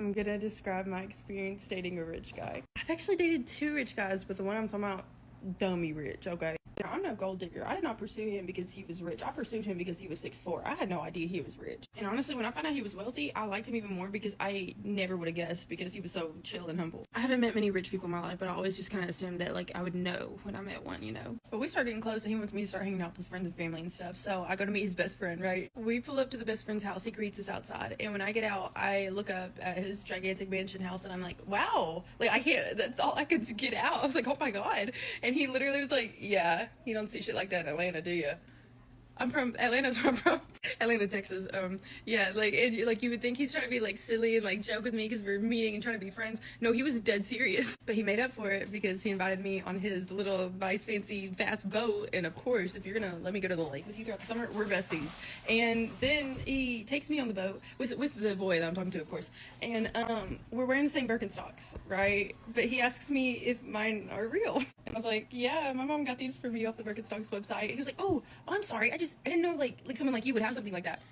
I'm gonna describe my experience dating a rich guy. I've actually dated 2 rich guys, but the one I'm talking about, dummy rich, okay? Now, I'm no gold digger. I did not pursue him because he was rich. I pursued him because he was 6'4". I had no idea he was rich. And honestly, when I found out he was wealthy, I liked him even more because I never would have guessed because he was so chill and humble. I haven't met many rich people in my life, but I always just kind of assumed that, like, I would know when I met one, you know? But we started getting close, and he wants me to start hanging out with his friends and family and stuff. So I go to meet his best friend, right? We pull up to the best friend's house. He greets us outside. And when I get out, I look up at his gigantic mansion house, and I'm like, wow. Like, I can't, that's all I could get out. I was like, oh my God. And he literally was like, yeah, you don't see shit like that in Atlanta, do you? I'm from Atlanta, so I'm from Atlanta, Texas. Yeah, like, and like you would think he's trying to be like silly and like joke with me because we're meeting and trying to be friends. No, he was dead serious. But he made up for it because he invited me on his little nice, fancy, fast boat. And of course, if you're gonna let me go to the lake with you throughout the summer, we're besties. And then he takes me on the boat with the boy that I'm talking to, of course. And we're wearing the same Birkenstocks, right? But he asks me if mine are real. And I was like, yeah, my mom got these for me off the Birkenstocks website. And he was like, oh, I'm sorry, I didn't know like someone like you would have something like that.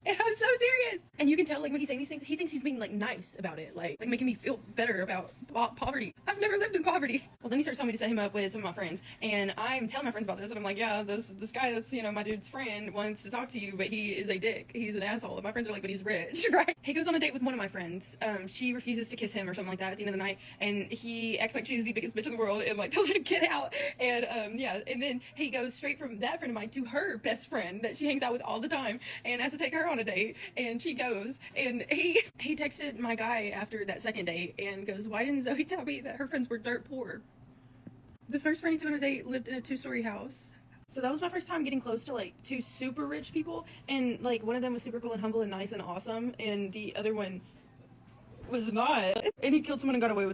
And I'm so serious. And you can tell, like, when he's saying these things, he thinks he's being, like, nice about it. Like making me feel better about poverty. I've never lived in poverty. Well, then he starts telling me to set him up with some of my friends. And I'm telling my friends about this. And I'm like, yeah, this guy that's, you know, my dude's friend wants to talk to you, but he is a dick. He's an asshole. And my friends are like, but he's rich, right? He goes on a date with one of my friends. She refuses to kiss him or something like that at the end of the night. And he acts like she's the biggest bitch in the world and, like, tells her to get out. And, yeah. And then he goes straight from that friend of mine to her best friend that she hangs out with all the time and has to take her on a date. And she goes, and he texted my guy after that second date and goes, why didn't Zoe tell me that her friends were dirt poor? The first friend he took on a date lived in a 2-story house. So that was my first time getting close to, like, 2 super rich people. And, like, one of them was super cool and humble and nice and awesome. And the other one was not. And he killed someone and got away with it.